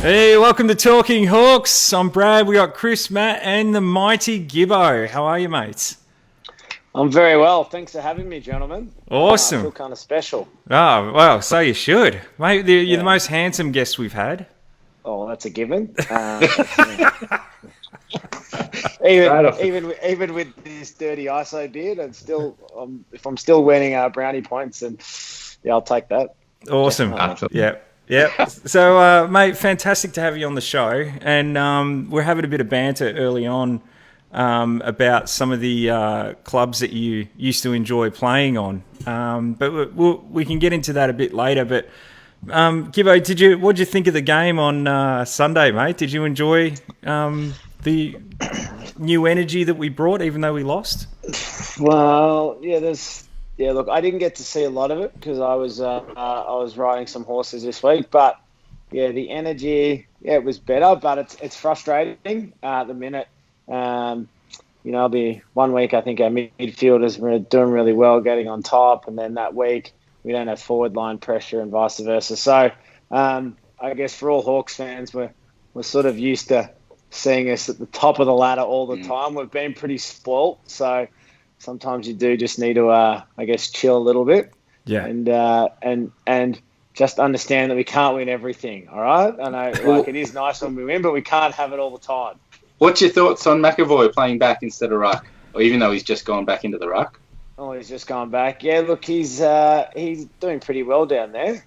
Hey, welcome to Talking Hawks. I'm Brad. We got Chris, Matt, and the mighty Gibbo. How are you, mates? I'm very well. Thanks for having me, gentlemen. I Awesome. feel kind of special. Oh, well, so you should. Mate, you're the Yeah. most handsome guest we've had. Oh, that's a given. Right off the- Even with this dirty ISO beard, and still, if I'm still winning brownie points, then yeah, I'll take that. Awesome. Absolutely. Yeah. Yeah. So, mate, fantastic to have you on the show. And we're having a bit of banter early on about some of the clubs that you used to enjoy playing on. But we can get into that a bit later. But Gibbo, what did you think of the game on Sunday, mate? Did you enjoy the new energy that we brought, even though we lost? Well, yeah. Look, I didn't get to see a lot of it because I was riding some horses this week. But yeah, the energy, it was better, but it's frustrating at the minute. I'll be 1 week. I think our midfielders were doing really well, getting on top, and then that week we don't have forward line pressure and vice versa. So I guess for all Hawks fans, we're sort of used to seeing us at the top of the ladder all the time. We've been pretty spoilt, so sometimes you do just need to, I guess, chill a little bit. Yeah. And just understand that we can't win everything. All right. I know, it is nice when we win, but we can't have it all the time. What's your thoughts on McAvoy playing back instead of ruck, or even though he's just gone back into the ruck? Oh, he's just gone back. Yeah, look, he's doing pretty well down there.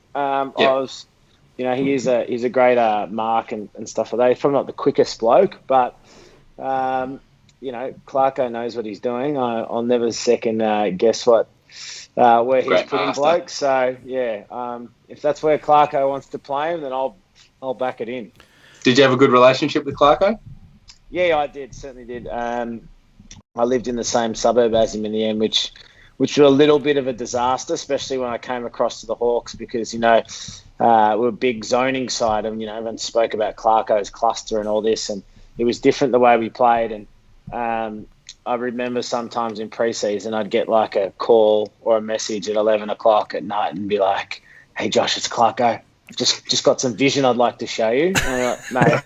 He's a great mark and stuff like that. He's probably not the quickest bloke, but Clarko knows what he's doing. I'll never second guess where he's Great putting master. blokes. So yeah, if that's where Clarko wants to play him, then I'll back it in. Did you have a good relationship with Clarko? Yeah, I did. Certainly did. I lived in the same suburb as him in the end, which was a little bit of a disaster, especially when I came across to the Hawks because, we're a big zoning side and, everyone spoke about Clarko's cluster and all this, and it was different the way we played. And I remember sometimes in pre-season I'd get like a call or a message at 11 o'clock at night and be like, "Hey, Josh, it's Clarko. I've just got some vision I'd like to show you." And I'm like,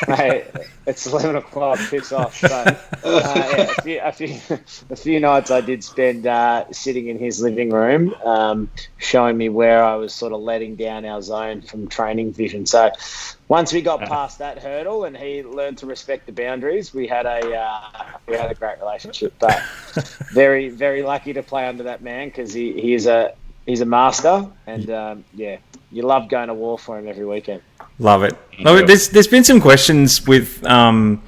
mate, it's 11 o'clock, piss off. So, a few nights I did spend sitting in his living room, showing me where I was sort of letting down our zone from training vision. So once we got past that hurdle and he learned to respect the boundaries, we had a great relationship. But very, very lucky to play under that man because he's a master, and you love going to war for him every weekend. Love it. There's been some questions with in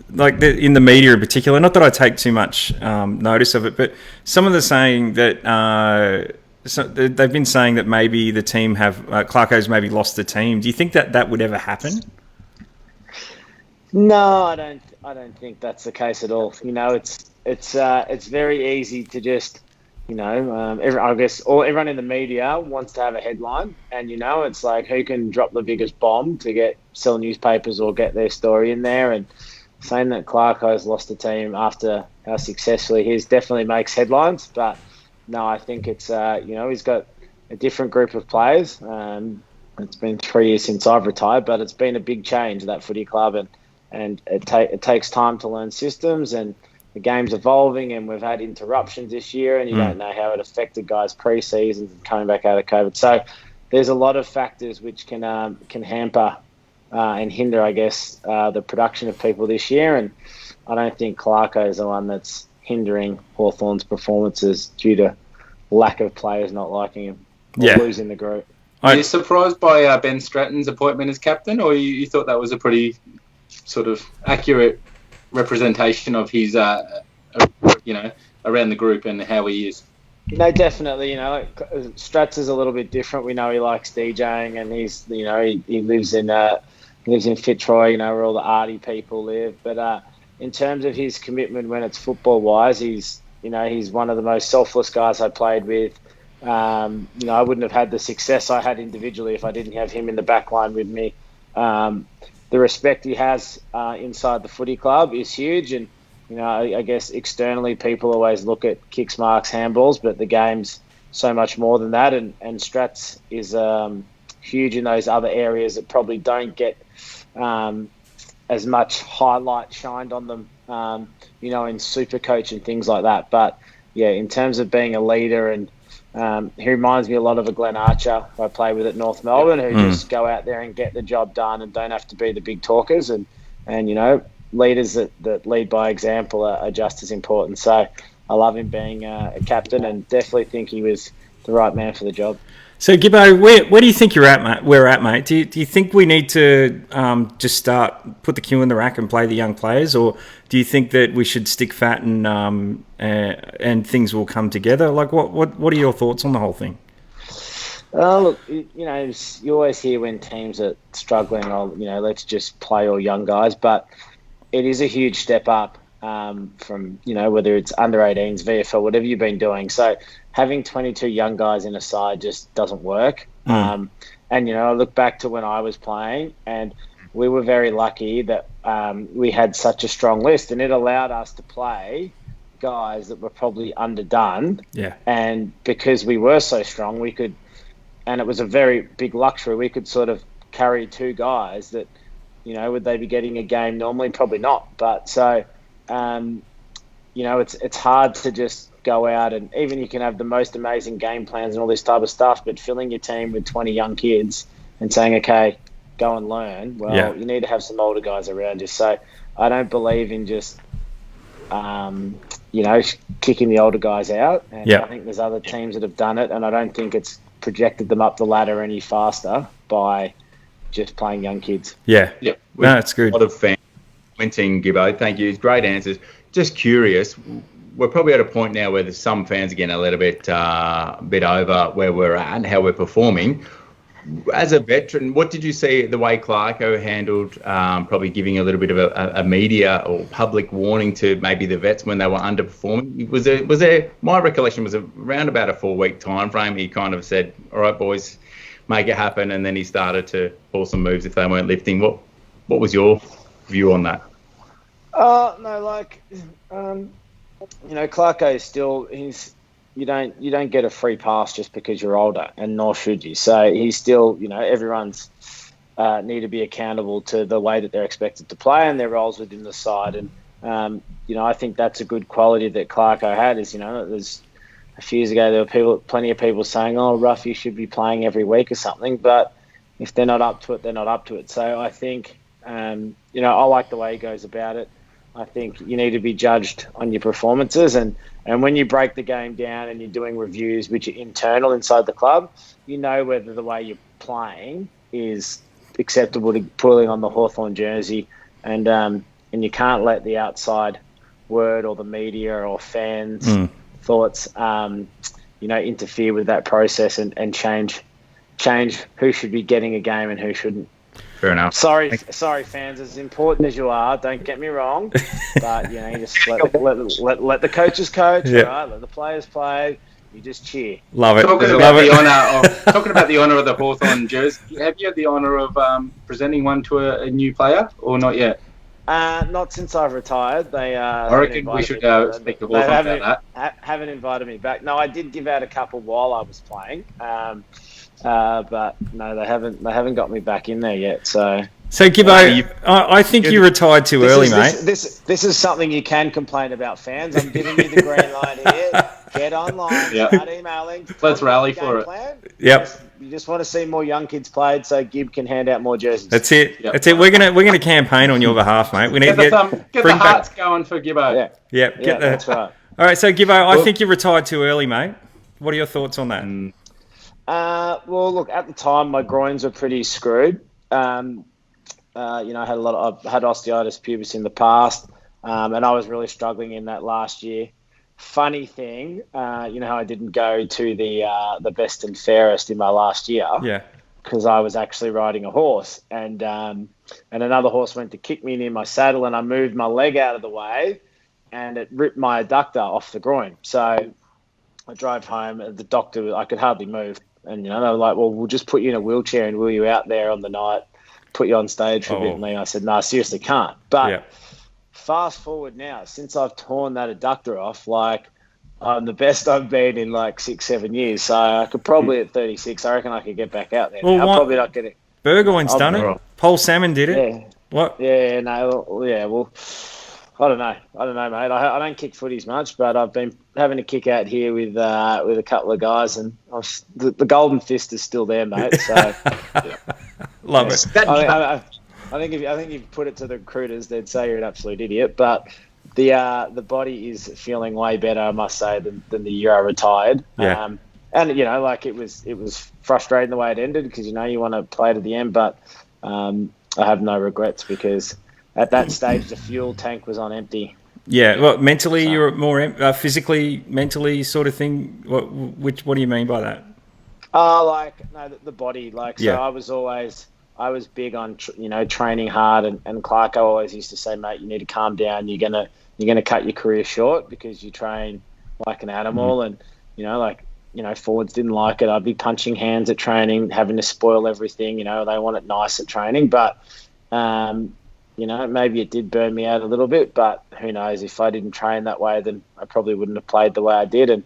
the media in particular. Not that I take too much notice of it, but some of them saying that they've been saying that maybe the team have Clarko's maybe lost the team. Do you think that would ever happen? No, I don't think that's the case at all. It's very easy to just. I guess everyone in the media wants to have a headline, and it's like who can drop the biggest bomb to sell newspapers or get their story in there. And saying that Clarko's lost the team after how successfully he is definitely makes headlines. But no, I think it's he's got a different group of players. It's been 3 years since I've retired, but it's been a big change, that footy club, and it takes time to learn systems, and the game's evolving, and we've had interruptions this year, and you don't know how it affected guys pre-seasons and coming back out of COVID. So there's a lot of factors which can hamper and hinder, I guess, the production of people this year. And I don't think Clarko is the one that's hindering Hawthorn's performances due to lack of players not liking him or losing the group. Are you surprised by Ben Stratton's appointment as captain, or you thought that was a pretty sort of accurate representation of his, around the group and how he is? Definitely. Strats is a little bit different. We know he likes DJing, and he lives in Fitzroy, where all the arty people live. But in terms of his commitment when it's football wise, he's one of the most selfless guys I played with. I wouldn't have had the success I had individually if I didn't have him in the back line with me. The respect he has inside the footy club is huge, and I guess externally people always look at kicks, marks, handballs, but the game's so much more than that. And Strats is huge in those other areas that probably don't get as much highlight shined on them, in Supercoach and things like that. But yeah, in terms of being a leader, and he reminds me a lot of a Glenn Archer who I play with at North Melbourne, who just go out there and get the job done and don't have to be the big talkers. And leaders that lead by example are just as important. So I love him being a captain, and definitely think he was the right man for the job. So Gibbo, where do you think you're at, mate? We're at, mate. Do you think we need to just put the cue in the rack and play the young players, or do you think that we should stick fat and things will come together? Like, what are your thoughts on the whole thing? Look, you always hear when teams are struggling, let's just play all young guys, but it is a huge step up from whether it's under 18s, VFL, whatever you've been doing. So having 22 young guys in a side just doesn't work. And I look back to when I was playing, and we were very lucky that we had such a strong list, and it allowed us to play guys that were probably underdone. Yeah. And because we were so strong, we could, and it was a very big luxury, we could sort of carry two guys that, would they be getting a game normally? Probably not. But so, it's hard to just go out, and even you can have the most amazing game plans and all this type of stuff, but filling your team with 20 young kids and saying, okay, go and learn. Well, you need to have some older guys around you. So I don't believe in just, kicking the older guys out. And I think there's other teams that have done it, and I don't think it's projected them up the ladder any faster by just playing young kids. Yeah. Yeah. No, it's good. A lot of fans commenting, Gibbo. Thank you. Great answers. Just curious, we're probably at a point now where there's some fans are getting a little bit over where we're at and how we're performing. As a veteran, what did you see the way Clarko handled probably giving a little bit of a media or public warning to maybe the vets when they were underperforming? Was there? My recollection was around about a 4-week time frame. He kind of said, "All right, boys, make it happen," and then he started to pull some moves if they weren't lifting. What was your view on that? Clarko is still you don't get a free pass just because you're older, and nor should you. So he's still, everyone's need to be accountable to the way that they're expected to play and their roles within the side. And, I think that's a good quality that Clarko had is, there's a few years ago, there were plenty of people saying, oh, Ruff, you should be playing every week or something. But if they're not up to it, they're not up to it. So I think, I like the way he goes about it. I think you need to be judged on your performances, and when you break the game down and you're doing reviews which are internal inside the club, whether the way you're playing is acceptable to pulling on the Hawthorn jersey, and you can't let the outside word or the media or fans' thoughts, interfere with that process and change who should be getting a game and who shouldn't. Fair enough. Sorry, fans. As important as you are, don't get me wrong, but you just let the coaches coach. Yeah. Right? Let the players play. You just cheer. Love it. Talking about the honour of the Hawthorn jersey, have you had the honour of presenting one to a new player or not yet? Not since I've retired. They. I reckon we should speak to Hawthorn about that. Haven't invited me back. No, I did give out a couple while I was playing. But no, they haven't got me back in there yet. So Gibbo, I think you retired too early, mate. This is something you can complain about, fans. I'm giving you the green light here. Get online, start emailing. Let's rally for it. Plan. Yep. You just want to see more young kids played, so Gib can hand out more jerseys. That's it. Yep. That's it. We're gonna campaign on your behalf, mate. We need get to get the hearts going for Gibbo. Yeah. That's right. All right. So Gibbo, I think you retired too early, mate. What are your thoughts on that? Well, look, at the time, my groins were pretty screwed. I had I've had osteitis pubis in the past, and I was really struggling in that last year. Funny thing, how I didn't go to the best and fairest in my last year. Yeah. Because I was actually riding a horse, and another horse went to kick me near my saddle, and I moved my leg out of the way, and it ripped my adductor off the groin. So I drove home, and the doctor, I could hardly move. And, they were like, well, we'll just put you in a wheelchair and wheel you out there on the night, put you on stage for a bit. And I said, no, I seriously can't. But fast forward now, since I've torn that adductor off, I'm the best I've been in like 6-7 years. So I could probably at 36. I reckon I could get back out there. Well, I'm what- probably not getting. Burgoyne's I'll- done it. Right. Paul Salmon did it. Yeah. What? Yeah, no, well, I don't know, mate. I don't kick footies much, but I've been having a kick out here with a couple of guys, and the golden fist is still there, mate. So Love it. I think if you put it to the recruiters, they'd say you're an absolute idiot. But the body is feeling way better, I must say, than the year I retired. Yeah. And like it was frustrating the way it ended because you want to play to the end, but I have no regrets because at that stage the fuel tank was on empty. Yeah. Well, mentally, So- you're more physically, mentally sort of thing. What do you mean by that? The body. Yeah. So I was big on training hard, and Clarko always used to say, mate, you need to calm down. You're gonna cut your career short because you train like an animal, and forwards didn't like it. I'd be punching hands at training, having to spoil everything. They want it nice at training, but maybe it did burn me out a little bit. But who knows? If I didn't train that way, then I probably wouldn't have played the way I did, and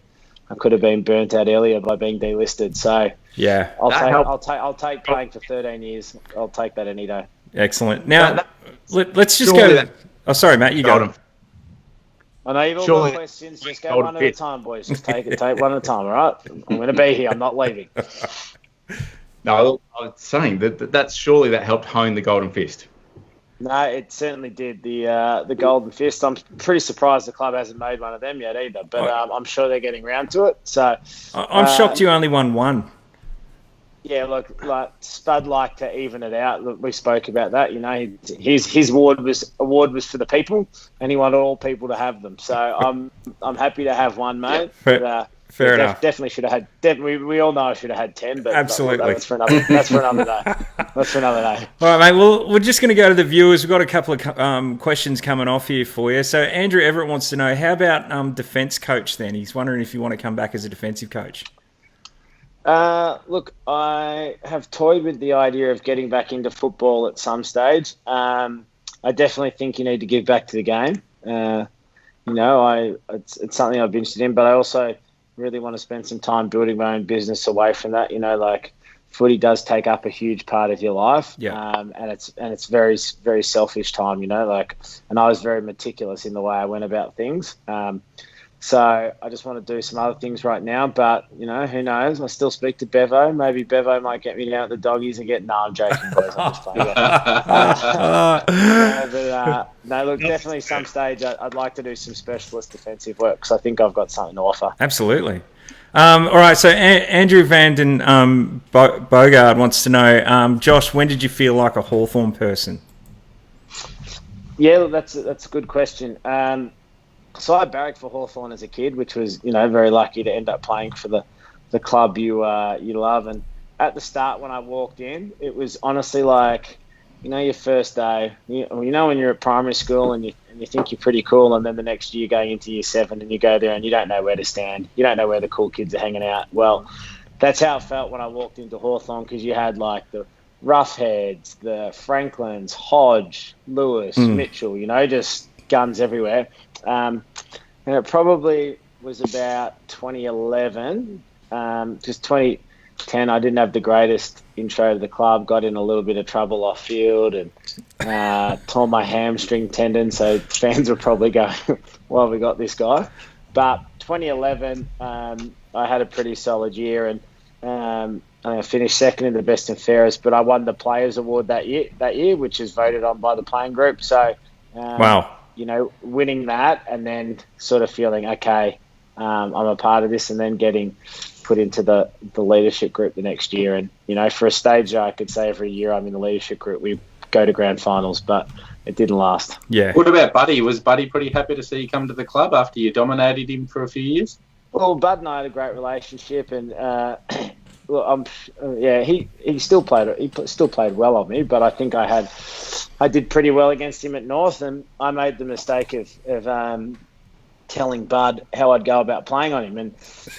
I could have been burnt out earlier by being delisted. So Yeah. I'll take playing for 13 years. I'll take that any day. Excellent. Now, That- let's just surely go. that- Oh, sorry, Matt. You Golden. go. I know you've all Surely- got questions. Just go Golden one at a Fist. time, boys. Just take one at a time, all right? I'm going to be here. I'm not leaving. No, I was saying that's surely that helped hone the Golden Fist. No, it certainly did. The Golden Fist. I'm pretty surprised the club hasn't made one of them yet either. But I'm sure they're getting round to it. So I'm shocked you only won one. yeah, look, like Spud liked to even it out. Look, we spoke about that. His award was for the people, and he wanted all people to have them. So I'm happy to have one, mate. Yeah, fair enough. Definitely should have had. We all know I should have had 10, but Absolutely. that's for another day. That's for another day. All right, mate. Well, we're just going to go to the viewers. We've got a couple of questions coming off here for you. So Andrew Everett wants to know, how about defence coach then? He's wondering if you want to come back as a defensive coach. Look, I have toyed with the idea of getting back into football at some stage. I definitely think you need to give back to the game. It's something I've been interested in, but I also really want to spend some time building my own business away from that. Footy does take up a huge part of your life. Yeah. And it's very, very selfish time, and I was very meticulous in the way I went about things. So I just want to do some other things right now, but who knows? I still speak to Bevo. Maybe Bevo might get me down at the doggies and get. No, I'm joking, boys. I'm just playing. No, look, definitely some stage I'd like to do some specialist defensive work because I think I've got something to offer. Absolutely. All right. So Andrew Vanden Bogard wants to know, Josh, when did you feel like a Hawthorn person? Yeah, look, that's a good question. So I barracked for Hawthorn as a kid, which was, very lucky to end up playing for the club you love. And at the start when I walked in, it was honestly like, your first day, when you're at primary school and you think you're pretty cool, and then the next year going into year 7 and you go there and you don't know where to stand. You don't know where the cool kids are hanging out. Well, that's how it felt when I walked into Hawthorn because you had like the Roughheads, the Franklins, Hodge, Lewis, Mitchell, just guns everywhere. And it probably was about 2011, because 2010 I didn't have the greatest intro to the club, got in a little bit of trouble off field and tore my hamstring tendon, so fans were probably going, well, we got this guy. But 2011, I had a pretty solid year, and I finished second in the best and fairest, but I won the Players Award that year, which is voted on by the playing group. So Wow. Winning that and then sort of feeling, okay, I'm a part of this, and then getting put into the leadership group the next year. And, for a stage, I could say every year I'm in the leadership group, we go to grand finals, but it didn't last. Yeah. What about Buddy? Was Buddy pretty happy to see you come to the club after you dominated him for a few years? Well, Bud and I had a great relationship, and he still played well on me, but I think I did pretty well against him at North, and I made the mistake of telling Bud how I'd go about playing on him. And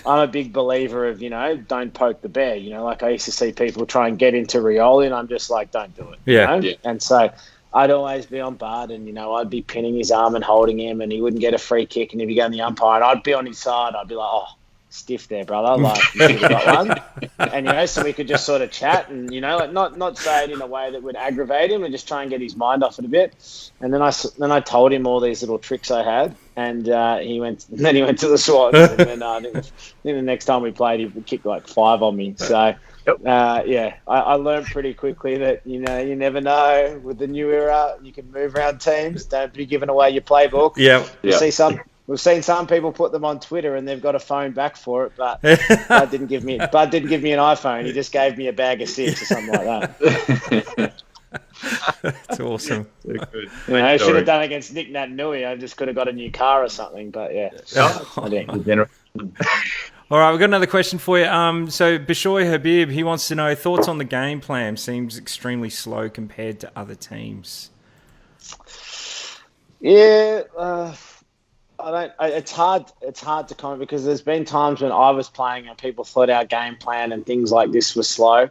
I'm a big believer of, don't poke the bear. Like I used to see people try and get into Rioli, and I'm just like, don't do it. Yeah. Yeah. And so I'd always be on Bud, and I'd be pinning his arm and holding him, and he wouldn't get a free kick, and he'd be going the umpire, and I'd be on his side. I'd be like, "Oh, stiff there, brother. Like, you should have got one." And so we could just sort of chat, and like not say it in a way that would aggravate him, and just try and get his mind off it a bit. And then I told him all these little tricks I had, and he went to the Swans, and then I think the next time we played, he kicked like 5 on me. So. I learned pretty quickly that you never know with the new era. You can move around teams. Don't be giving away your playbook. We've seen some people put them on Twitter and they've got a phone back for it, but Bud didn't give me an iPhone. He just gave me a bag of 6 or something like that. That's awesome. Good. I should have done against Nick Nat Nui. I just could have got a new car or something. But I didn't. All right, we've got another question for you. So Bishoy Habib, he wants to know thoughts on the game plan. Seems extremely slow compared to other teams. Yeah, it's hard to comment because there's been times when I was playing and people thought our game plan and things like this was slow.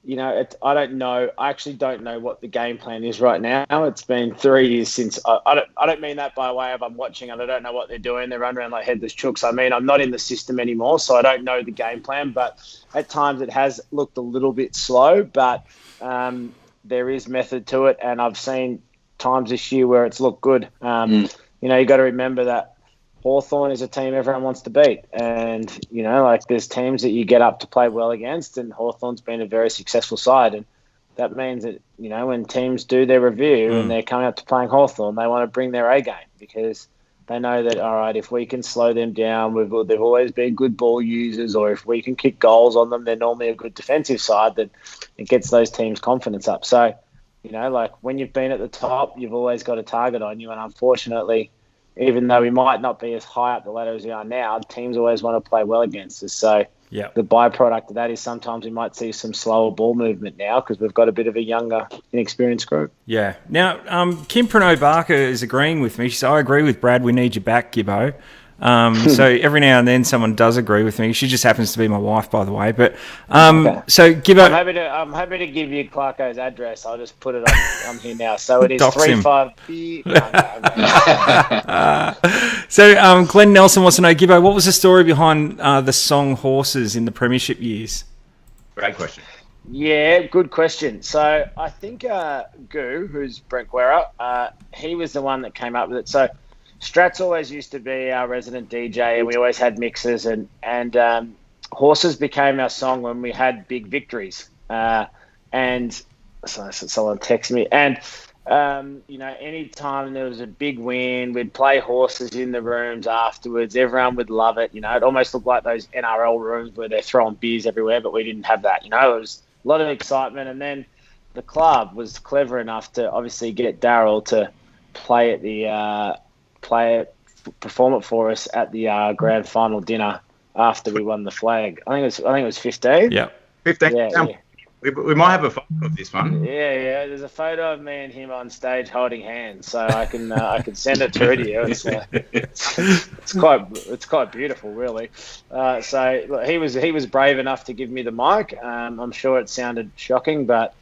I don't know. I actually don't know what the game plan is right now. It's been 3 years since. I don't mean that by way of I'm watching and I don't know what they're doing. They run around like headless chooks. I mean, I'm not in the system anymore, so I don't know the game plan. But at times it has looked a little bit slow, but there is method to it. And I've seen times this year where it's looked good. You got to remember that Hawthorn is a team everyone wants to beat. And, there's teams that you get up to play well against, and Hawthorn's been a very successful side. And that means that, when teams do their review and they're coming up to playing Hawthorn, they want to bring their A game because they know that, all right, if we can slow them down, they've always been good ball users, or if we can kick goals on them, they're normally a good defensive side, that it gets those teams' confidence up. So, when you've been at the top, you've always got a target on you. And unfortunately, even though we might not be as high up the ladder as we are now, teams always want to play well against us. So the byproduct of that is sometimes we might see some slower ball movement now because we've got a bit of a younger, inexperienced group. Yeah. Now, Kim Prano Barker is agreeing with me. She said, I agree with Brad. We need you back, Gibbo. So every now and then someone does agree with me. She just happens to be my wife, by the way. But okay. So Gibbo, I'm happy to give you Clarko's address. I'll just put it on here now. So it is 35. So Glenn Nelson wants to know, Gibbo, what was the story behind the song "Horses" in the Premiership years? Great question. Yeah, good question. So I think Goo, who's Brent Guerra, he was the one that came up with it. So Strats always used to be our resident DJ, and we always had mixes, and Horses became our song when we had big victories. And so someone texted me, and any time there was a big win, we'd play Horses in the rooms afterwards. Everyone would love it. It almost looked like those NRL rooms where they're throwing beers everywhere, but we didn't have that. It was a lot of excitement, and then the club was clever enough to obviously get Daryl to play at the perform it for us at the grand final dinner after we won the flag. I think it was 15. Yeah, 15. Yeah. We might have a photo of this one. Yeah. There's a photo of me and him on stage holding hands, so I can send it through to you. It's quite beautiful, really. So look, he was brave enough to give me the mic. I'm sure it sounded shocking, but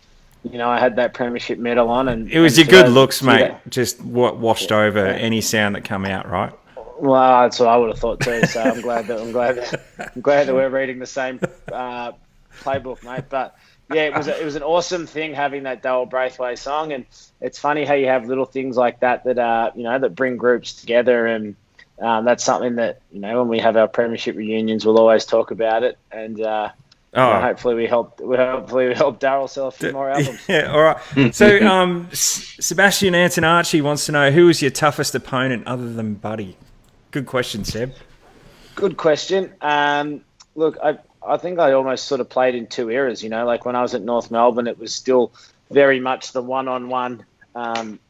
I had that premiership medal on, and it was your good looks, mate. Just washed over any sound that come out, right? Well, that's what I would have thought too. So I'm glad that we're reading the same playbook, mate. But yeah, it was an awesome thing having that Darryl Braithwaite song, and it's funny how you have little things like that that bring groups together, and that's something that when we have our premiership reunions, we'll always talk about it, and hopefully we help Darryl sell a few more albums. Yeah, all right. So Sebastian Antonacci wants to know, who was your toughest opponent other than Buddy? Good question, Seb. Good question. Look, I think I almost sort of played in two eras, like when I was at North Melbourne, it was still very much the one-on-one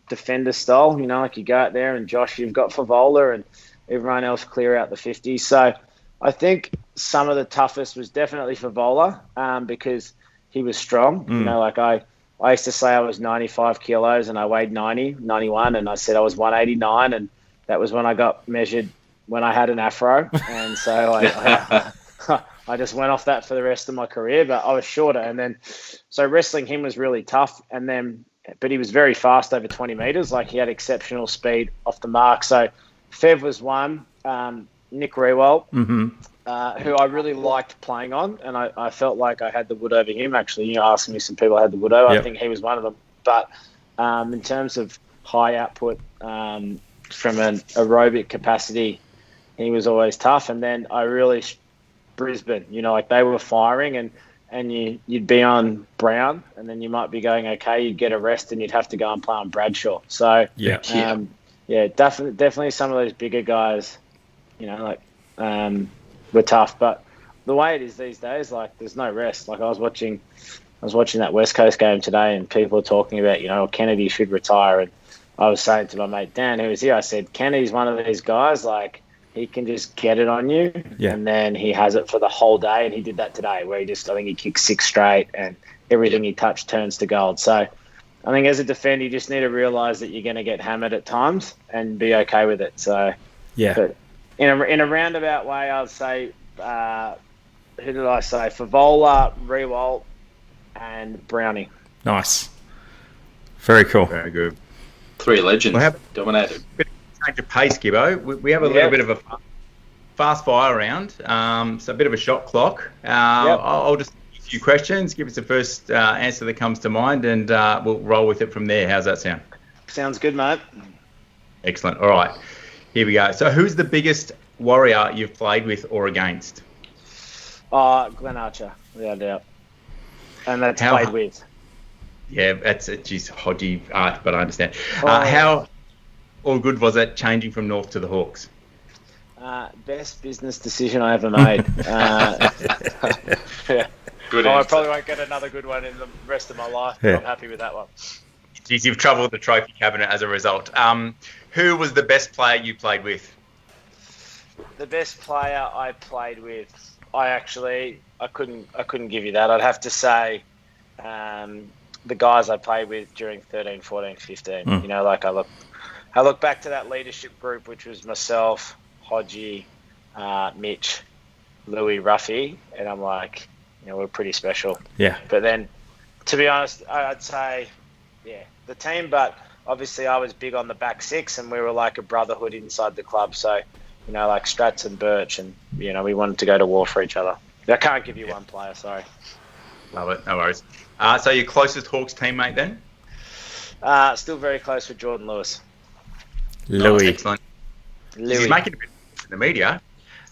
defender style, like you go out there and Josh, you've got Favola and everyone else clear out the 50s. So I think some of the toughest was definitely Favola because he was strong. I used to say I was 95 kilos and I weighed 91, and I said I was 189, and that was when I got measured when I had an afro. And so I just went off that for the rest of my career, but I was shorter. And then, so wrestling him was really tough. And then but he was very fast over 20 metres. Like, he had exceptional speed off the mark. So Fev was one. Nick Rewalt, who I really liked playing on, and I felt like I had the wood over him. Actually, you asking me, some people had the wood over. Yep. I think he was one of them. But in terms of high output from an aerobic capacity, he was always tough. And then Brisbane, like they were firing, and you'd be on Brown, and then you might be going okay. You'd get a rest, and you'd have to go and play on Bradshaw. So definitely some of those bigger guys, were tough. But the way it is these days, like, there's no rest. Like, I was watching that West Coast game today, and people are talking about, Kennedy should retire. And I was saying to my mate Dan, who was here, I said, Kennedy's one of these guys, like, he can just get it on you, and then he has it for the whole day. And he did that today, where I think he kicked 6 straight, and everything he touched turns to gold. So I think as a defender, you just need to realise that you're going to get hammered at times and be okay with it. So but in a roundabout way, I'd say, who did I say? Favola, Rewalt, and Brownie. Nice. Very cool. Very good. 3 legends dominated. Change of pace, Gibbo. We have a little bit of a fast fire round, so a bit of a shot clock. I'll just ask a few questions, give us the first answer that comes to mind, and we'll roll with it from there. How's that sound? Sounds good, mate. Excellent. All right, here we go. So who's the biggest warrior you've played with or against? Glenn Archer, without a doubt. And that's played with. Yeah, that's a hodgy art, but I understand. How all good was that changing from North to the Hawks? Best business decision I ever made. Good I answer. probably won't get another good one in the rest of my life, but I'm happy with that one. Geez, you've troubled the trophy cabinet as a result. Who was the best player you played with? The best player I played with, I couldn't give you that. I'd have to say the guys I played with during 13, 14, 15. I look back to that leadership group, which was myself, Hodgie, Mitch, Louis, Ruffy, and I'm like, we're pretty special. Yeah. But then, to be honest, I'd say, the team. But obviously, I was big on the back six, and we were like a brotherhood inside the club. So, like Strats and Birch, and we wanted to go to war for each other. I can't give you one player. Sorry. Love it. No worries. So your closest Hawks teammate then? Still very close with Jordan Lewis. Louis. Excellent. He's making a bit in the media.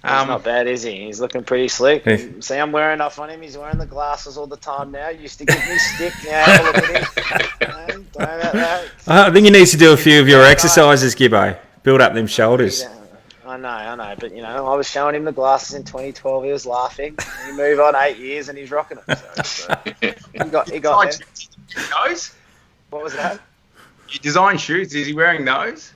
He's not bad, is he? He's looking pretty slick. See, I'm wearing off on him. He's wearing the glasses all the time now. Used to give me stick. Now have a look at him. Don't know about that. I think you need to do a few of your exercises, Gibbo. Build up them shoulders. I know. But, I was showing him the glasses in 2012. He was laughing. You move on 8 years and he's rocking it. So he got there. Those? What was that? You design shoes. Is he wearing those?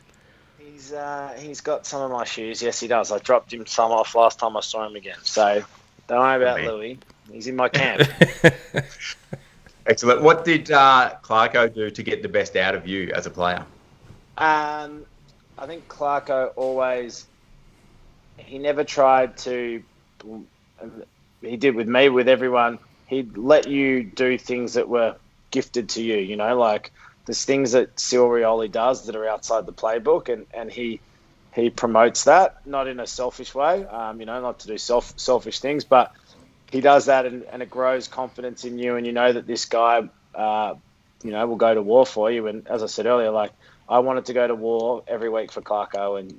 He's got some of my shoes. Yes, he does. I dropped him some off last time I saw him again. So don't worry about Louis. He's in my camp. Excellent. What did Clarko do to get the best out of you as a player? I think Clarko always... He never tried to... He did with me, with everyone. He'd let you do things that were gifted to you, like... There's things that Sirioli does that are outside the playbook, and he promotes that, not in a selfish way, not to do selfish things, but he does that, and it grows confidence in you, and that this guy, will go to war for you. And as I said earlier, like, I wanted to go to war every week for Clarko, and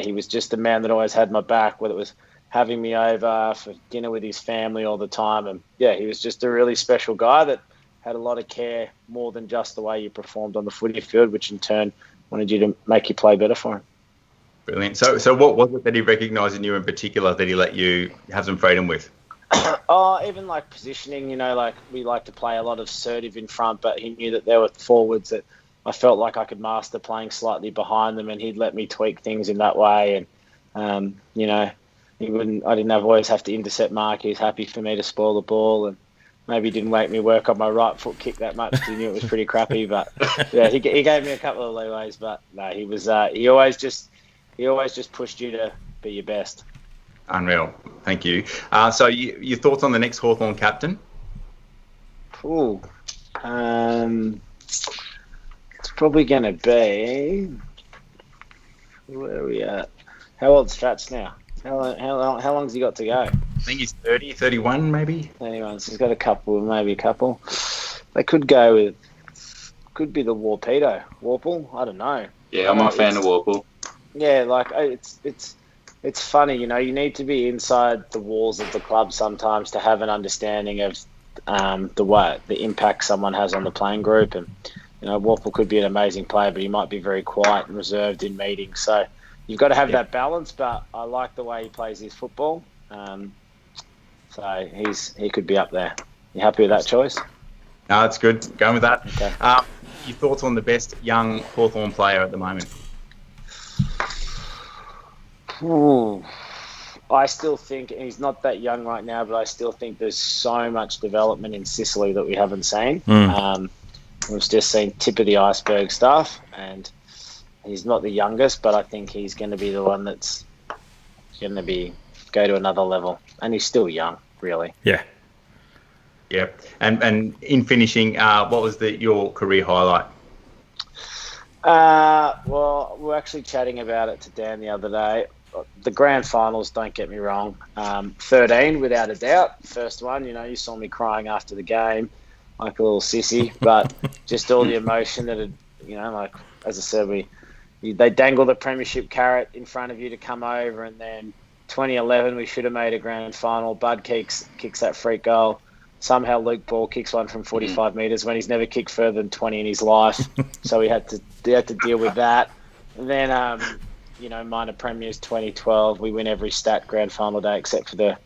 he was just the man that always had my back, whether it was having me over for dinner with his family all the time, and he was just a really special guy that had a lot of care, more than just the way you performed on the footy field, which in turn wanted you to make you play better for him. Brilliant. So what was it that he recognised in you in particular that he let you have some freedom with? Even like positioning, like we like to play a lot of assertive in front, but he knew that there were forwards that I felt like I could master playing slightly behind them, and he'd let me tweak things in that way. And, I didn't always have to intercept mark. He was happy for me to spoil the ball, and maybe didn't make me work on my right foot kick that much. He knew it was pretty crappy, but he gave me a couple of leeways. But no, he was he always just pushed you to be your best. Unreal. Thank you. So your thoughts on the next Hawthorn captain? Ooh, It's probably going to be. Where are we at? How old's Strats now? How long's he got to go? I think he's 30, 31 maybe. Anyone? So he's got a couple. They could go with. Could be the Warpedo. Warple? I don't know. Yeah, I'm a fan of Warple. Yeah, like it's funny, you know. You need to be inside the walls of the club sometimes to have an understanding of the impact someone has on the playing group. And you know, Warple could be an amazing player, but he might be very quiet and reserved in meetings. So you've got to have that balance. But I like the way he plays his football. So he could be up there. You happy with that choice? No, it's good. Going with that. Okay. Your thoughts on the best young Hawthorn player at the moment? Ooh. I still think he's not that young right now, but I still think there's so much development in Sicily that we haven't seen. We've just seen tip of the iceberg stuff, and he's not the youngest, but I think he's going to be the one that's going to go to another level, and he's still young, really. Yeah. Yeah. And in finishing, what was your career highlight? Well, we were actually chatting about it to Dan the other day. The grand finals, don't get me wrong. 13, without a doubt. First one, you know, you saw me crying after the game like a little sissy, but just all the emotion that had, you know, like, as I said, they dangle the premiership carrot in front of you to come over, and then 2011, we should have made a grand final. Bud kicks that freak goal. Somehow Luke Ball kicks one from 45 metres when he's never kicked further than 20 in his life. So we had to deal with that. And then, you know, minor premiers 2012, we win every stat grand final day except for the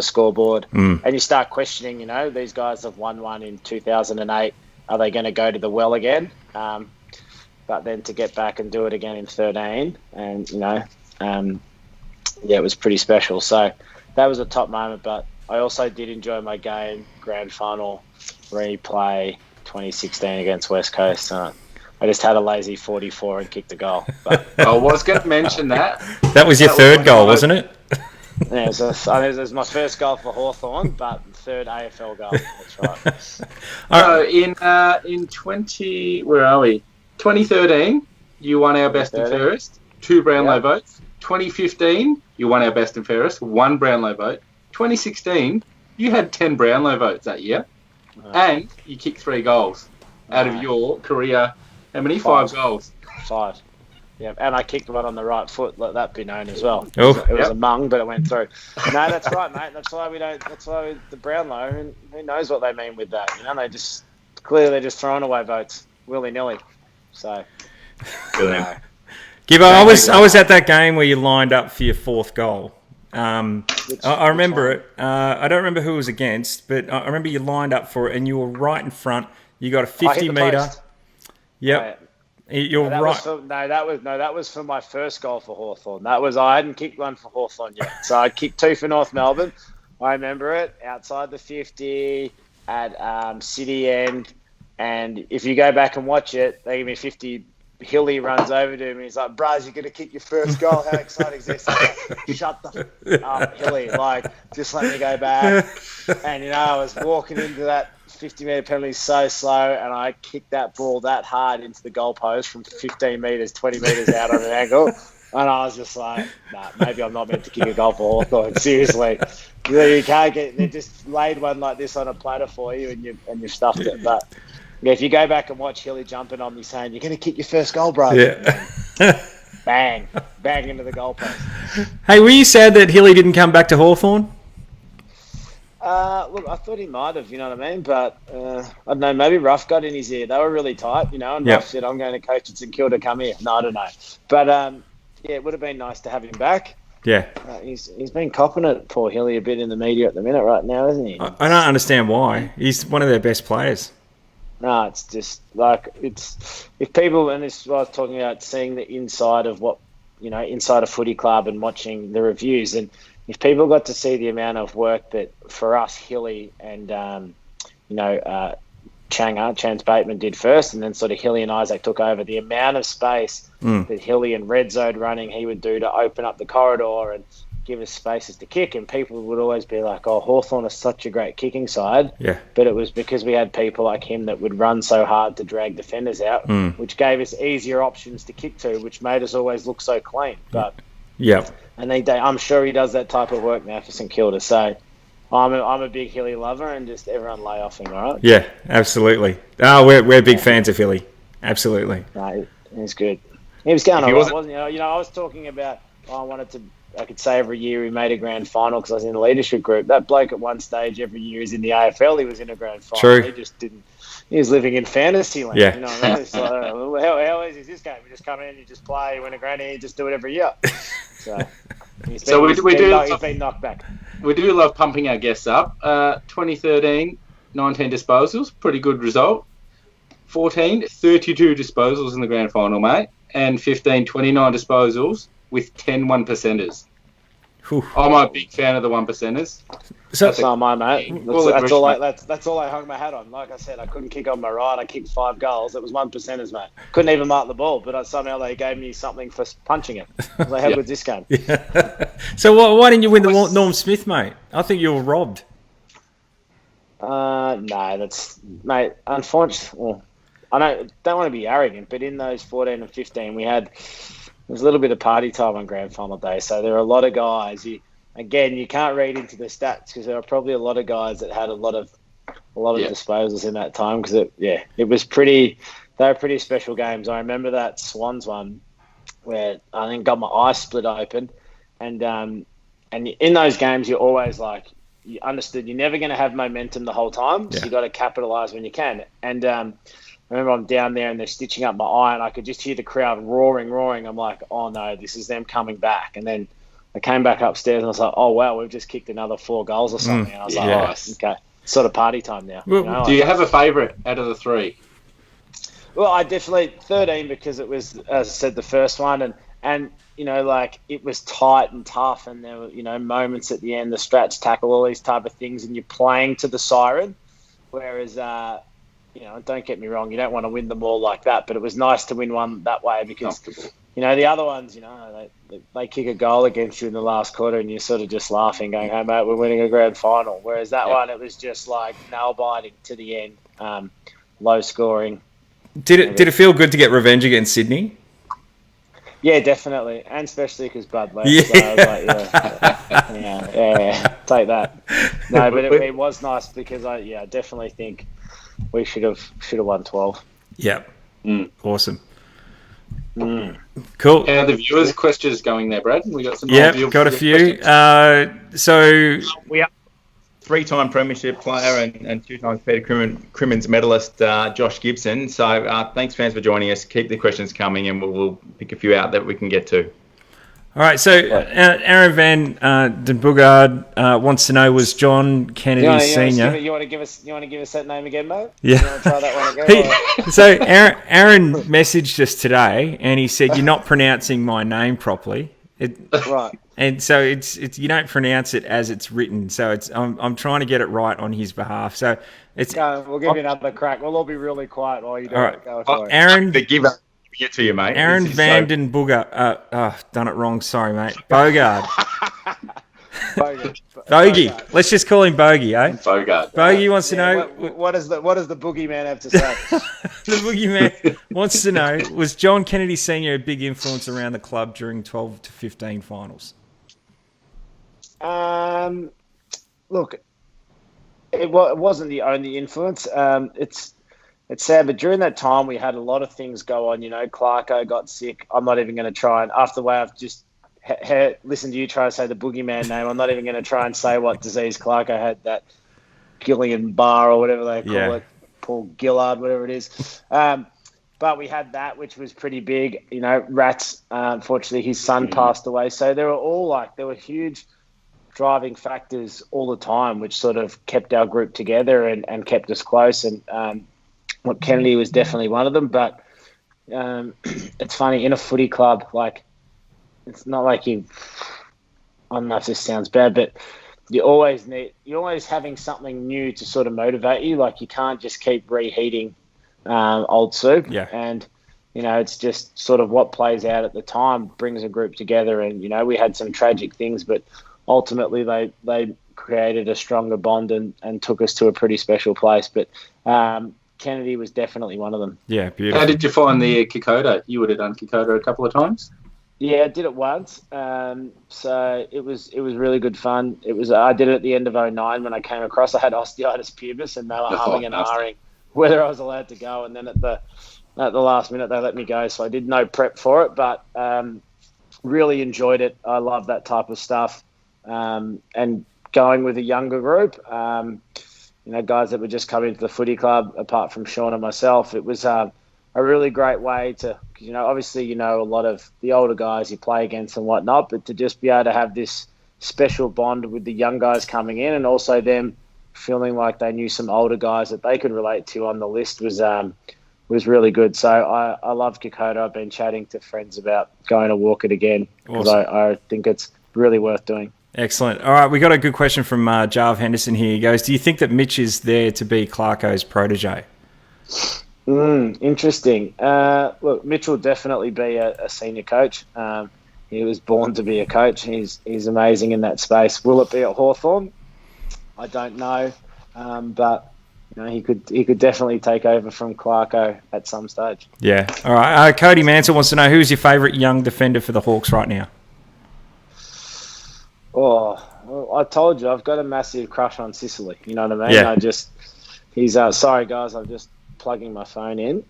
scoreboard. And you start questioning, you know, these guys have won one in 2008. Are they going to go to the well again? But then to get back and do it again in 13, and, you know, it was pretty special. So that was a top moment, but I also did enjoy my game, grand final replay 2016 against West Coast. I just had a lazy 44 and kicked a goal. But I was going to mention that. That was your third goal, wasn't it? Yeah, it was my first goal for Hawthorn, but third AFL goal. That's right. So in 2013, you won our best and fairest, 2 Brownlow votes. 2015, you won our best and fairest, 1 Brownlow vote. 2016, you had 10 Brownlow votes that year, and you kicked 3 goals out of your career. How many? 5 goals. 5. Yeah, and I kicked one on the right foot. Let that be known as well. Oh. It was a mung, but it went through. No, that's right, mate. That's why the Brownlow. Who knows what they mean with that? You know, they're just throwing away votes willy nilly. So. Gibbo, I was at that game where you lined up for your 4th goal. I remember it. I don't remember who it was against, but I remember you lined up for it, and you were right in front. You got a 50-meter. Yep. You're right. That was for my first goal for Hawthorn. I hadn't kicked one for Hawthorn yet. So I kicked 2 for North Melbourne. I remember it outside the 50 at City End, and if you go back and watch it, they give me 50. Hilly runs over to him. He's like, "Bros, you're gonna kick your first goal. How exciting is this?" Like, shut the up, Hilly. Like, just let me go back. And you know, I was walking into that 50-meter penalty so slow, and I kicked that ball that hard into the goalpost from 15 meters, 20 meters out on an angle. And I was just like, "Nah, maybe I'm not meant to kick a goal for Hawthorn." Seriously, you can't get. They just laid one like this on a platter for you, and you've stuffed it, but. Yeah, if you go back and watch Hilly jumping on me saying, "You're going to kick your first goal, bro." Yeah. Bang into the goalpost. Hey, were you sad that Hilly didn't come back to Hawthorn? Look, I thought he might have, you know what I mean? But, I don't know, maybe Ruff got in his ear. They were really tight, you know, and Ruff said, "I'm going to coach at St Kilda, come here." No, I don't know. But, it would have been nice to have him back. Yeah. He's been copping it, poor Hilly, a bit in the media at the minute right now, isn't he? I don't understand why. He's one of their best players. No, it's just like if people, and this is what I was talking about, seeing the inside of what, you know, inside a footy club and watching the reviews, and if people got to see the amount of work that for us Hilly and Chance Bateman did first, and then sort of Hilly and Isaac took over, the amount of space that Hilly and Red Zone running he would do to open up the corridor, and give us spaces to kick, and people would always be like, "Oh, Hawthorn is such a great kicking side." Yeah. But it was because we had people like him that would run so hard to drag defenders out, which gave us easier options to kick to, which made us always look so clean. But and I'm sure he does that type of work now for St Kilda. So I'm a big Hilly lover, and just everyone lay off him, all right? Yeah, absolutely. Oh, we're big fans of Hilly. Absolutely. No, he's good. He was going all right, wasn't he? You know, I was talking about I could say every year he made a grand final because I was in the leadership group. That bloke at one stage every year he's in the AFL, he was in a grand final. True. He just didn't. He was living in fantasy land. Yeah. You know what I mean? It's like, how easy is this game? You just come in, you just play, you win a grand, and you just do it every year. So he's been knocked back. We do love pumping our guests up. 2013, 19 disposals, pretty good result. 14, 32 disposals in the grand final, mate. And 15, 29 disposals with 10 1%ers. Whew. I'm a big fan of the 1%ers. So am I, mate. That's all I hung my hat on. Like I said, I couldn't kick on my right. I kicked 5 goals. It was 1%ers, mate. Couldn't even mark the ball, but somehow they gave me something for punching it. I was like, how good's this game? Yeah. So why didn't you win the Norm Smith, mate? I think you were robbed. No, mate. Unfortunately, well, I don't want to be arrogant, but in those 14 and 15, there was a little bit of party time on grand final day. So there were a lot of guys. You can't read into the stats because there are probably a lot of guys that had a lot of disposals in that time because it was pretty. They were pretty special games. I remember that Swans one where I think got my eye split open, and in those games you're always like you understood you're never going to have momentum the whole time, so you got to capitalize when you can. And I remember I'm down there and they're stitching up my eye and I could just hear the crowd roaring. I'm like, oh no, this is them coming back. And then I came back upstairs and I was like, oh wow, we've just kicked another 4 goals or something. And I was like, oh, okay, sort of party time now. Well, do you have a favourite out of the 3? Well, I definitely 13 because it was, as I said, the first one and you know, like it was tight and tough and there were, you know, moments at the end, the stretch tackle, all these type of things and you're playing to the siren. Whereas, you know, don't get me wrong, you don't want to win them all like that, but it was nice to win one that way because, you know, the other ones, you know, they kick a goal against you in the last quarter and you're sort of just laughing, going, hey, mate, we're winning a grand final. Whereas that one, it was just like nail-biting to the end, low scoring. Did it feel good to get revenge against Sydney? Yeah, definitely, and especially because Bud left. Yeah. So I was like, yeah, take that. No, but it was nice because I definitely think we should have won 12. Yeah, awesome. Cool. How are the viewers' questions going there, Brad? We got some. Yeah, got a few. So we are 3-time premiership player and 2-time Peter Crimmins medalist, Josh Gibson. So thanks, fans, for joining us. Keep the questions coming and we'll pick a few out that we can get to. All right, so Aaron Van den Bogaard wants to know, was John Kennedy Senior? You want to give us that name again, mate? Yeah. You want to try that one again? So Aaron messaged us today, and he said you're not pronouncing my name properly. Right. And so it's you don't pronounce it as it's written. So I'm trying to get it right on his behalf. So it's. We'll give you another crack. We'll all be really quiet while you do it. Go for it. Aaron. The give up. Get to you, mate. Aaron Van den Bogaard. Done it wrong. Sorry, mate. Bogard. Bogey. Let's just call him Bogey, eh? Bogard. Bogey wants to know. What does the boogeyman have to say? The boogeyman wants to know, was John Kennedy Senior a big influence around the club during 12 to 15 finals? Look, it wasn't the only influence. It's sad, but during that time we had a lot of things go on. You know, Clarko got sick. I'm not even going to try and, after the way I've just listened to you try to say the boogeyman name, I'm not even going to try and say what disease Clarko had, that Guillain-Barré or whatever they call it, Paul Gillard, whatever it is. But we had that, which was pretty big. You know, Rats, unfortunately, his son passed away. So there were huge driving factors all the time, which sort of kept our group together and kept us close. And Kennedy was definitely one of them. But it's funny, in a footy club, like, it's not like I don't know if this sounds bad, but you're always having something new to sort of motivate you. Like, you can't just keep reheating old soup. Yeah. And it's just sort of what plays out at the time brings a group together. And, we had some tragic things, but ultimately they created a stronger bond and took us to a pretty special place. But Kennedy was definitely one of them. Yeah, beautiful. How did you find the Kokoda? You would have done Kokoda a couple of times. Yeah, I did it once. So it was really good fun. I did it at the end of 2009 when I came across. I had osteitis pubis, and they were humming and ahhing whether I was allowed to go. And then at the last minute, they let me go. So I did no prep for it, but really enjoyed it. I love that type of stuff. And going with a younger group, guys that were just coming to the footy club, apart from Sean and myself, it was a really great way to, obviously, a lot of the older guys you play against and whatnot, but to just be able to have this special bond with the young guys coming in, and also them feeling like they knew some older guys that they could relate to on the list was really good. So I love Kokoda. I've been chatting to friends about going to walk it again because awesome. I think it's really worth doing. Excellent. All right, we got a good question from Jarv Henderson here. He goes, do you think that Mitch is there to be Clarko's protege? Interesting. Look, Mitch will definitely be a senior coach. He was born to be a coach. He's amazing in that space. Will it be at Hawthorn? I don't know, but he could definitely take over from Clarko at some stage. Yeah. All right. Cody Mansell wants to know, who's your favourite young defender for the Hawks right now? Oh, well, I told you I've got a massive crush on Sicily. You know what I mean? Yeah. He's sorry guys, I'm just plugging my phone in.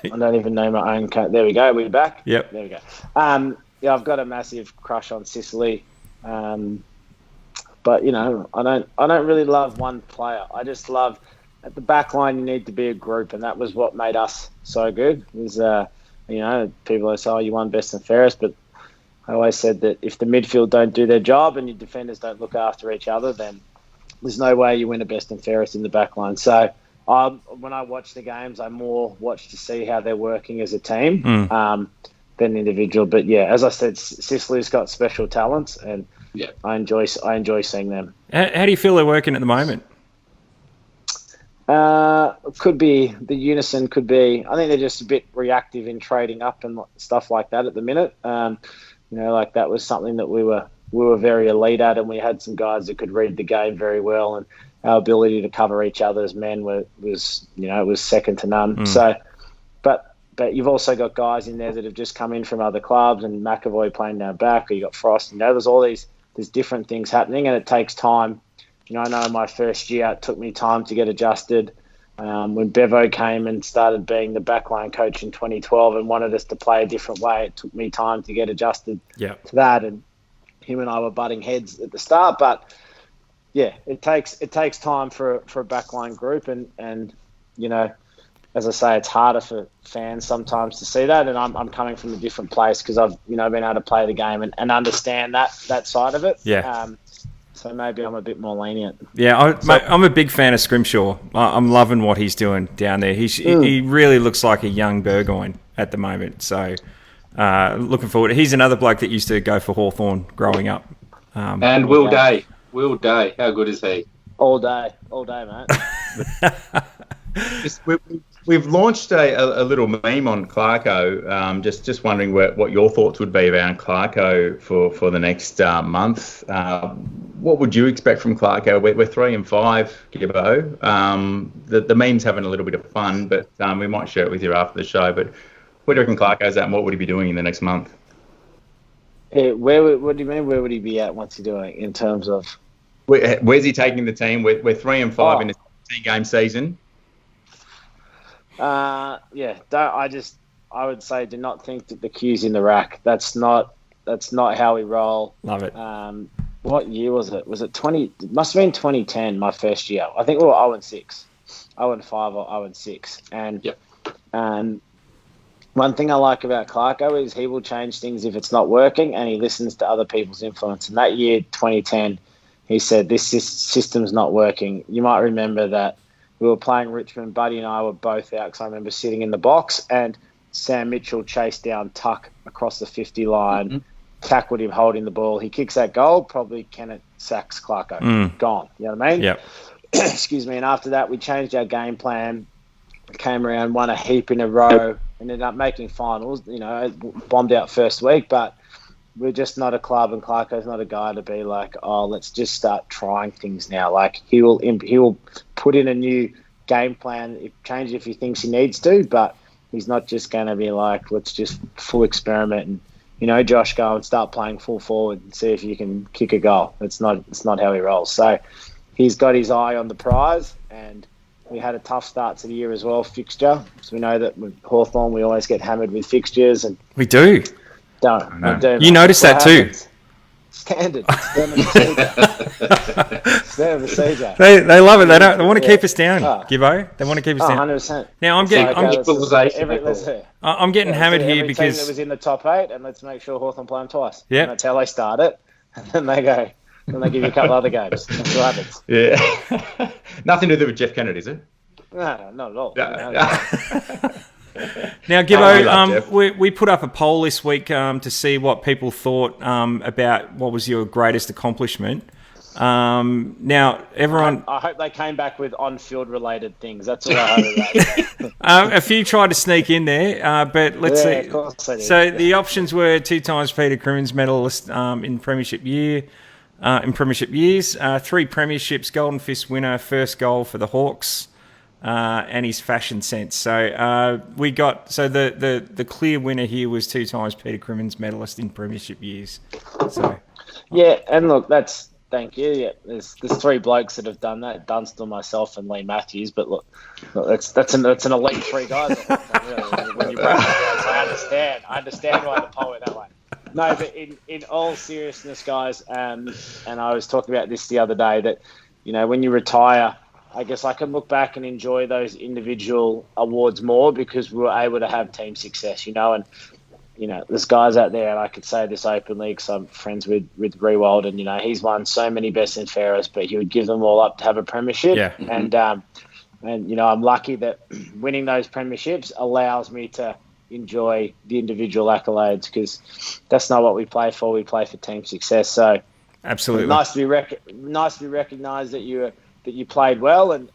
I don't even know my own code. There we go. We're back. Yep. There we go. I've got a massive crush on Sicily. But I don't really love one player. I just love at the back line you need to be a group, and that was what made us so good. Was people always say, "Oh, you won best and fairest," but I always said that if the midfield don't do their job and your defenders don't look after each other, then there's no way you win a best and fairest in the back line. So when I watch the games, I more watch to see how they're working as a team than individual. But yeah, as I said, Sicily's got special talents, and I enjoy seeing them. How do you feel they're working at the moment? Could be the unison. Could be. I think they're just a bit reactive in trading up and stuff like that at the minute. Like that was something that we were very elite at, and we had some guys that could read the game very well, and our ability to cover each other's men was second to none. So, but you've also got guys in there that have just come in from other clubs, and McAvoy playing down back, or you got Frost. There's different things happening, and it takes time. I know my first year it took me time to get adjusted. When Bevo came and started being the backline coach in 2012 and wanted us to play a different way, it took me time to get adjusted to that. And him and I were butting heads at the start, but yeah, it takes time for a backline group, and as I say, it's harder for fans sometimes to see that. And I'm coming from a different place because I've been able to play the game and understand that side of it. Yeah. So maybe I'm a bit more lenient. Yeah, I'm a big fan of Scrimshaw. I'm loving what he's doing down there. He really looks like a young Burgoyne at the moment. So looking forward. He's another bloke that used to go for Hawthorn growing up. And Will Day. Will Day. How good is he? All day, mate. We've launched a little meme on Clarko. Just wondering what your thoughts would be around Clarko for the next month. What would you expect from Clarko? We're 3-5, Gibbo. The meme's having a little bit of fun, but we might share it with you after the show. But where do you reckon Clarko's at, and what would he be doing in the next month? What do you mean? Where would he be at? What's he doing in terms of? Where's he taking the team? We're 3-5 in a 10-game season. I would say do not think that the queue's in the rack. That's not how we roll. Love it. What year was it? Was it 20? It must have been 2010, my first year. I think we were 0-6. 0-5 or 0-6. And one thing I like about Clarko is he will change things if it's not working, and he listens to other people's influence. And that year, 2010, he said, this system's not working. You might remember that we were playing Richmond. Buddy and I were both out because I remember sitting in the box, and Sam Mitchell chased down Tuck across the 50 line, tackled him holding the ball. He kicks that goal, probably Kennett sacks Clarko. Gone. You know what I mean? Yep. Excuse me. And after that, we changed our game plan, came around, won a heap in a row, ended up making finals. You know, bombed out first week, but we're just not a club, and Clarko's not a guy to be like, oh, let's just start trying things now. Like he will put in a new game plan, change if he thinks he needs to, but he's not just going to be like, let's just full experiment and, you know, Josh, go and start playing full forward and see if you can kick a goal. It's not how he rolls. So he's got his eye on the prize, and we had a tough start to the year as well, fixture. So we know that with Hawthorn, we always get hammered with fixtures, and We do. we do. You noticed that too. Standard procedure. They love it. They want to keep us down, Gibbo. They want to keep us down. 100%. Now I'm getting hammered here every because team that was in the top 8, and let's make sure Hawthorn play them twice. Yeah, and that's how they start it, and then they go. Then they give you a couple other games. That's what happens. Yeah. Nothing to do with Jeff Kennedy, is it? No, not at all. Now, Gibbo, we put up a poll this week to see what people thought about what was your greatest accomplishment. Now, everyone... I hope they came back with on-field related things. That's all I hope. A few tried to sneak in there, but let's see. Of course they did. So the options were 2 times Peter Crimmins medalist in Premiership years, 3 premierships, Golden Fist winner, first goal for the Hawks, and his fashion sense. So we got the clear winner here was 2 times Peter Crimmins medalist in Premiership years. So yeah, and look, thank you. Yeah, there's 3 blokes that have done that: Dunstall, myself, and Lee Matthews. But look that's an elite 3 guys. When you break it down, I understand why the poll went that way. No, but in all seriousness, guys, and I was talking about this the other day, that, you know, when you retire, I guess I can look back and enjoy those individual awards more because we were able to have team success, you know, and, you know, there's guys out there, and I could say this openly because I'm friends with Rewald, and, you know, he's won so many best and fairest, but he would give them all up to have a premiership. Yeah. And, you know, I'm lucky that winning those premierships allows me to enjoy the individual accolades, because that's not what we play for. We play for team success. So absolutely nice to be recognised that you played well, and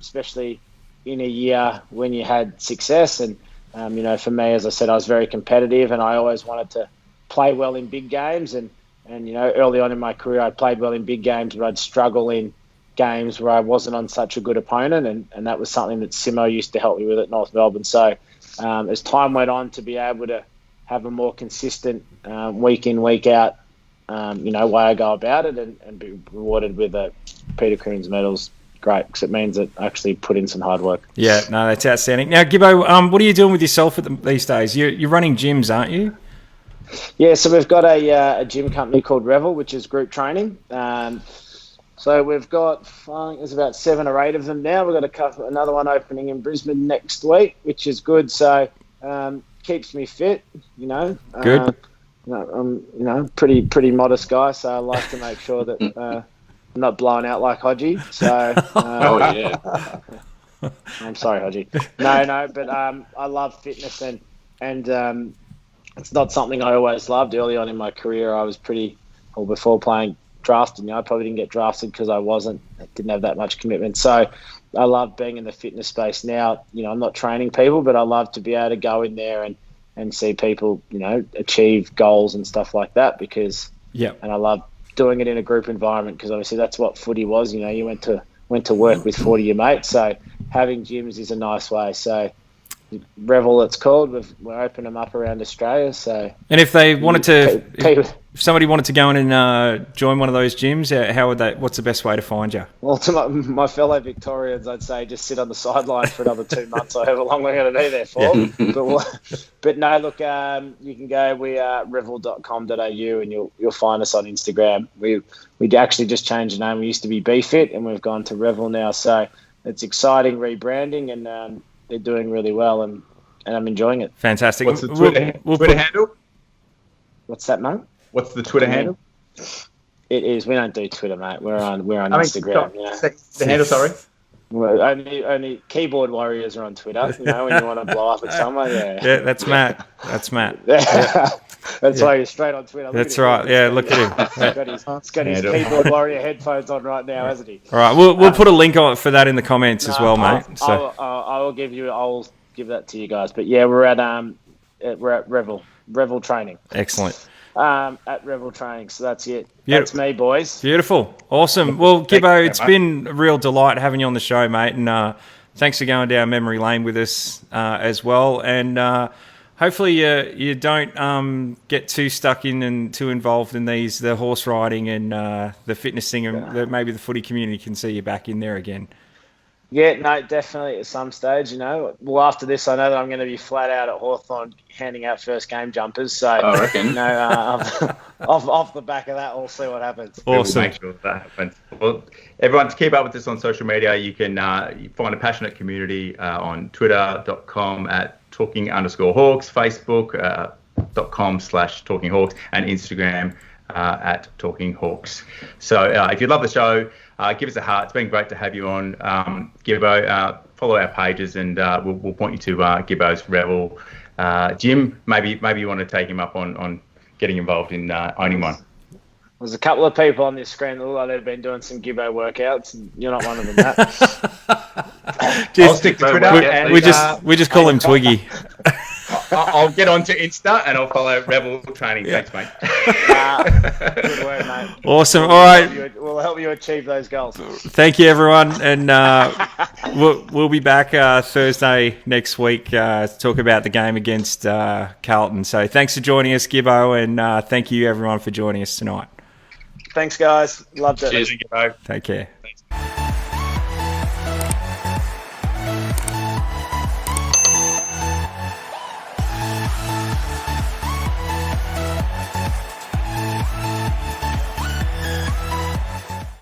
especially in a year when you had success. And you know, for me, as I said, I was very competitive, and I always wanted to play well in big games. And you know, early on in my career, I played well in big games, but I'd struggle in games where I wasn't on such a good opponent, and that was something that Simo used to help me with at North Melbourne. So as time went on, to be able to have a more consistent week in, week out, you know, way I go about it, and be rewarded with a Peter Crimmins medals, great, because it means that I actually put in some hard work. Yeah, no, that's outstanding. Now, Gibbo, what are you doing with yourself these days? You're running gyms, aren't you? Yeah, so we've got a gym company called Revel, which is group training. So we've got, I think there's about 7 or 8 of them now. We've got another one opening in Brisbane next week, which is good. So keeps me fit, you know. Good. I'm, you know, pretty modest guy, so I like to make sure that I'm not blowing out like Hodgie. So oh yeah. I'm sorry, Hodgie. No, but I love fitness, and it's not something I always loved. Early on in my career, I was before playing drafted. You know, I probably didn't get drafted because I didn't have that much commitment. So I love being in the fitness space now. You know, I'm not training people, but I love to be able to go in there and see people, you know, achieve goals and stuff like that, because and I love doing it in a group environment, because obviously that's what footy was. You know, you went to work with 40 of your mates, so having gyms is a nice way. So Revel, it's called. We're opening them up around Australia. So, and if they wanted to, if somebody wanted to go in and join one of those gyms, how would they? What's the best way to find you? Well, to my fellow Victorians, I'd say just sit on the sideline for another 2 months, or however long we're going to be there for. Yeah. But no, look, you can go. We are revel.com.au, and you'll find us on Instagram. We actually just changed the name. We used to be BeFit, and we've gone to Revel now. So it's exciting rebranding, and they're doing really well, and I'm enjoying it. Fantastic. What's the Twitter handle? What's that, mate? What's the Twitter handle? It is. We don't do Twitter, mate. We're on Instagram. The handle, sorry. Well, only keyboard warriors are on Twitter. You know, when you want to blow up at someone. Yeah, that's Matt. That's why you're straight on Twitter. That's right. Yeah, look at him. He's got his keyboard warrior headphones on right now, hasn't he? All right, we'll put a link on for that in the comments as well, mate. I will give you. give that to you guys. But yeah, we're at Revel training. Excellent. At Revel training. So that's it. Yeah. That's me, boys. Beautiful. Awesome. Well, Gibbo, it's been a real delight having you on the show, mate. And thanks for going down memory lane with us as well. And hopefully you don't get too stuck in and too involved in the horse riding and the fitness thing, and that maybe the footy community can see you back in there again. Yeah, no, definitely at some stage, Well, after this, I know that I'm going to be flat out at Hawthorn handing out first game jumpers. So, I reckon. Off the back of that, we'll see what happens. Awesome. We'll make sure that happens. Well, everyone, to keep up with us on social media, you can find a passionate community on twitter.com @talking_hawks, facebook.com/talkinghawks, and Instagram at talkinghawks. So if you love the show, give us a heart. It's been great to have you on, Gibbo. Follow our pages, and we'll point you to Gibbo's Revel. Jim, maybe you want to take him up on getting involved in owning one. There's a couple of people on this screen that look like they've been doing some Gibbo workouts. And you're not one of them, Matt. I'll stick to Twitter. We just call him Twiggy. I'll get onto Insta and I'll follow Revel Training. Yeah. Thanks, mate. Good work, mate. Awesome. All right. We'll help you achieve those goals. Thank you, everyone. And we'll be back Thursday next week to talk about the game against Carlton. So thanks for joining us, Gibbo, and thank you, everyone, for joining us tonight. Thanks, guys. Loved it. Cheers, Gibbo. Take care.